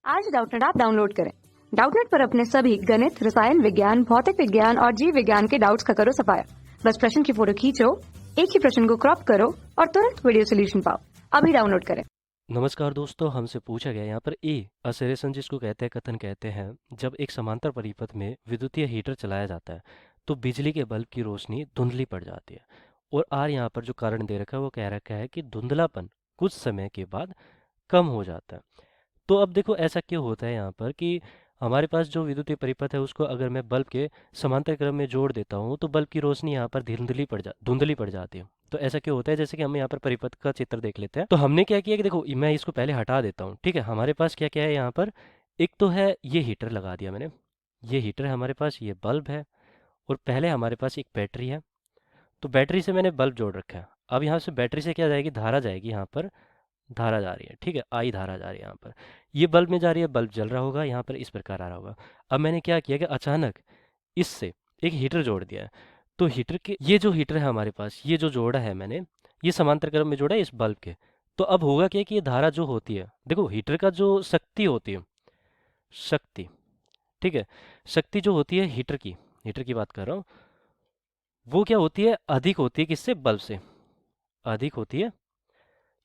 आज Doubtnut app download करें। Doubtnut पर अपने सभी गणित, रसायन विज्ञान, भौतिक विज्ञान और जीव विज्ञान के डाउट्स का करो सफाया। बस प्रश्न की फोटो खींचो, एक ही प्रश्न को क्रॉप करो और तुरंत वीडियो सोल्यूशन पाओ। अभी डाउनलोड करें। नमस्कार दोस्तों, हमसे पूछा गया यहाँ पर असरेसन जिसको कहते हैं कथन कहते हैं जब एक समांतर परिपथ में विद्युतीय हीटर चलाया जाता है तो बिजली के बल्ब की रोशनी धुंधली पड़ जाती है। और आर यहाँ पर जो कारण दे रखा है वो कह रखा है कि धुंधलापन कुछ समय के बाद कम हो जाता है। तो अब देखो ऐसा क्यों होता है यहाँ पर कि हमारे पास जो विद्युतीय परिपथ है उसको अगर मैं बल्ब के समांतर क्रम में जोड़ देता हूँ तो बल्ब की रोशनी यहाँ पर धुंधली पड़ जाती है। तो ऐसा क्यों होता है, जैसे कि हम यहाँ पर परिपथ का चित्र देख लेते हैं। तो हमने क्या किया कि देखो मैं इसको पहले हटा देता हूँ, ठीक है। हमारे पास क्या क्या है यहाँ पर, एक तो है ये हीटर लगा दिया मैंने, ये हीटर है हमारे पास, ये बल्ब है और पहले हमारे पास एक बैटरी है। तो बैटरी से मैंने बल्ब जोड़ रखा है। अब यहाँ से बैटरी से क्या जाएगी, धारा जाएगी, यहाँ पर धारा जा रही है, ठीक है, आई धारा जा रही है यहाँ पर, ये बल्ब में जा रही है, बल्ब जल रहा होगा, यहाँ पर इस प्रकार आ रहा होगा। अब मैंने क्या किया कि अचानक इससे एक हीटर जोड़ दिया है। तो हीटर के ये जो हीटर है हमारे पास, ये जो जोड़ा है मैंने, ये समांतर क्रम में जोड़ा है इस बल्ब के। तो अब होगा क्या कि ये धारा जो होती है, देखो हीटर का जो शक्ति होती है, शक्ति, ठीक है, शक्ति जो होती है हीटर की बात कर रहा हूँ, वो क्या होती है, अधिक होती है किससे, बल्ब से, अधिक होती है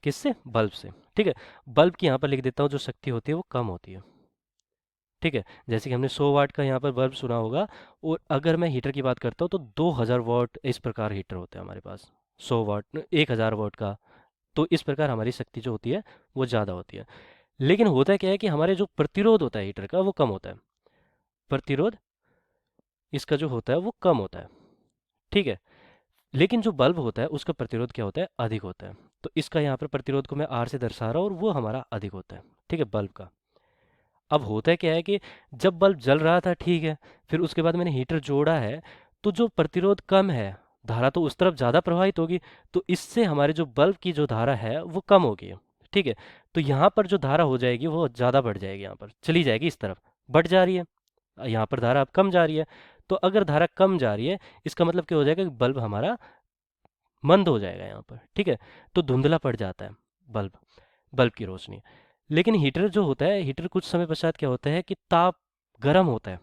किससे, बल्ब से, ठीक है। बल्ब की यहाँ पर लिख देता हूँ जो शक्ति होती है वो कम होती है, ठीक है। जैसे कि हमने 100 वाट का यहाँ पर बल्ब सुना होगा, और अगर मैं हीटर की बात करता हूँ तो 2000 वाट इस प्रकार हीटर होता है हमारे पास, 100 वाट 1000 वाट का। तो इस प्रकार हमारी शक्ति जो होती है वो ज़्यादा होती है। लेकिन होता क्या है कि हमारे जो प्रतिरोध होता है हीटर का वो कम होता है, प्रतिरोध इसका जो होता है वो कम होता है, ठीक है। लेकिन जो बल्ब होता है उसका प्रतिरोध क्या होता है, अधिक होता है। तो इसका यहाँ पर प्रतिरोध को मैं आर से दर्शा रहा हूँ और वो हमारा अधिक होता है, ठीक है, बल्ब का। अब होता क्या है कि जब बल्ब जल रहा था, ठीक है, फिर उसके बाद मैंने हीटर जोड़ा है, तो जो प्रतिरोध कम है, धारा तो उस तरफ ज़्यादा प्रवाहित होगी, तो इससे हमारे जो बल्ब की जो धारा है वो कम होगी, ठीक है। तो यहाँ पर जो धारा हो जाएगी वो ज़्यादा बढ़ जाएगी, यहाँ पर चली जाएगी, इस तरफ बढ़ जा रही है, यहाँ पर धारा अब कम जा रही है। तो अगर धारा कम जा रही है इसका मतलब क्या हो जाएगा कि बल्ब हमारा मंद हो जाएगा यहाँ पर, ठीक है। तो धुंधला पड़ जाता है बल्ब, बल्ब की रोशनी। लेकिन हीटर जो होता है, हीटर कुछ समय पश्चात क्या होता है कि ताप गर्म होता है,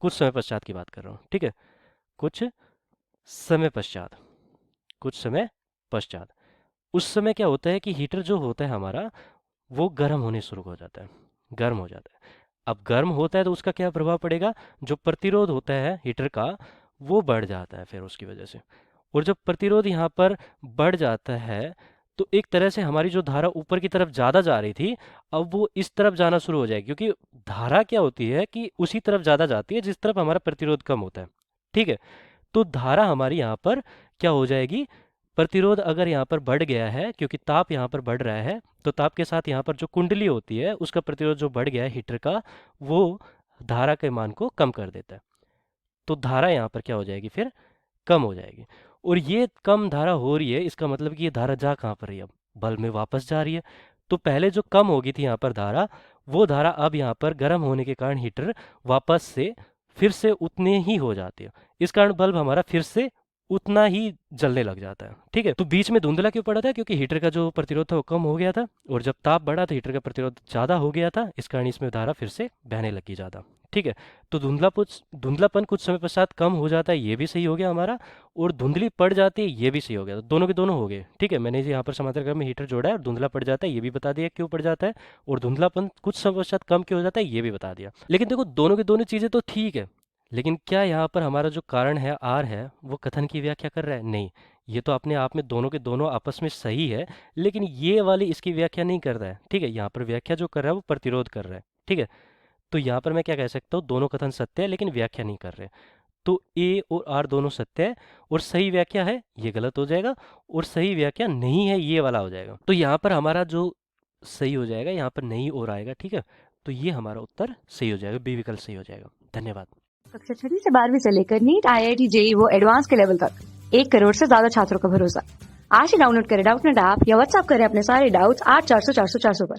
कुछ समय पश्चात की बात कर रहा हूँ, ठीक है, कुछ समय पश्चात, कुछ समय पश्चात, उस समय क्या होता है कि हीटर जो होता है हमारा वो गर्म होने शुरू हो जाता है, गर्म हो जाता है। अब गर्म होता है तो उसका क्या प्रभाव पड़ेगा, जो प्रतिरोध होता है हीटर का वो बढ़ जाता है फिर उसकी वजह से। और जब प्रतिरोध यहाँ पर बढ़ जाता है तो एक तरह से हमारी जो धारा ऊपर की तरफ ज़्यादा जा रही थी, अब वो इस तरफ जाना शुरू हो जाएगी, क्योंकि धारा क्या होती है कि उसी तरफ ज़्यादा जाती है जिस तरफ हमारा प्रतिरोध कम होता है, ठीक है। तो धारा हमारी यहाँ पर क्या हो जाएगी, प्रतिरोध अगर यहाँ पर बढ़ गया है क्योंकि ताप यहाँ पर बढ़ रहा है, तो ताप के साथ यहाँ पर जो कुंडली होती है उसका प्रतिरोध जो बढ़ गया है हीटर का, वो धारा के मान को कम कर देता है। तो धारा यहाँ पर क्या हो जाएगी, फिर कम हो जाएगी। और ये कम धारा हो रही है, इसका मतलब कि ये धारा जा कहाँ पर रही है, अब बल्ब में वापस जा रही है। तो पहले जो कम होगी थी यहाँ पर धारा, वो धारा अब यहाँ पर गर्म होने के कारण हीटर वापस से फिर से उतने ही हो जाती है। इस कारण बल्ब हमारा फिर से उतना ही जलने लग जाता है, ठीक है। तो बीच में धुंधला क्यों पड़ा था, क्योंकि हीटर का जो प्रतिरोध था वो कम हो गया था, और जब ताप बढ़ा तो हीटर का प्रतिरोध ज़्यादा हो गया था, इस कारण इसमें धारा फिर से बहने लगी ज़्यादा, ठीक है। तो धुंधलापन कुछ समय पश्चात कम हो जाता है, ये भी सही हो गया हमारा, और धुंधली पड़ जाती है, ये भी सही हो गया। तो दोनों के दोनों हो गए, ठीक है। मैंने यहाँ पर समांतर क्रम में हीटर जोड़ा है और धुंधला पड़ जाता है, ये भी बता दिया क्यों पड़ जाता है, और धुंधलापन कुछ समय पश्चात कम क्यों हो जाता है ये भी बता दिया। लेकिन देखो दोनों की दोनों चीज़ें तो ठीक है, लेकिन क्या यहाँ पर हमारा जो कारण है आर है वो कथन की व्याख्या कर रहा है, नहीं। ये तो अपने आप में दोनों के दोनों आपस में सही है, लेकिन ये वाली इसकी व्याख्या नहीं कर रहा है, ठीक है। यहाँ पर व्याख्या जो कर रहा है वो प्रतिरोध कर रहा है, ठीक है। तो यहाँ पर मैं क्या कह सकता हूँ, दोनों कथन सत्य है लेकिन व्याख्या नहीं कर रहे। तो ए और आर दोनों सत्य है, और सही व्याख्या है ये गलत हो जाएगा, और सही व्याख्या नहीं है ये वाला हो जाएगा। तो यहाँ पर हमारा जो सही हो जाएगा, यहाँ पर नहीं और आएगा, ठीक है। तो ये हमारा उत्तर सही हो जाएगा, बी विकल्प सही हो जाएगा। धन्यवाद। कक्षा 6 से 12वीं से लेकर नीट, IIT, जेईई वो एडवांस के लेवल तक 1 करोड़ से ज्यादा छात्रों का भरोसा। आज ही डाउनलोड करें डाउटनेट ऐप या व्हाट्सएप करें अपने सारे डाउट्स 8400 400 400 पर।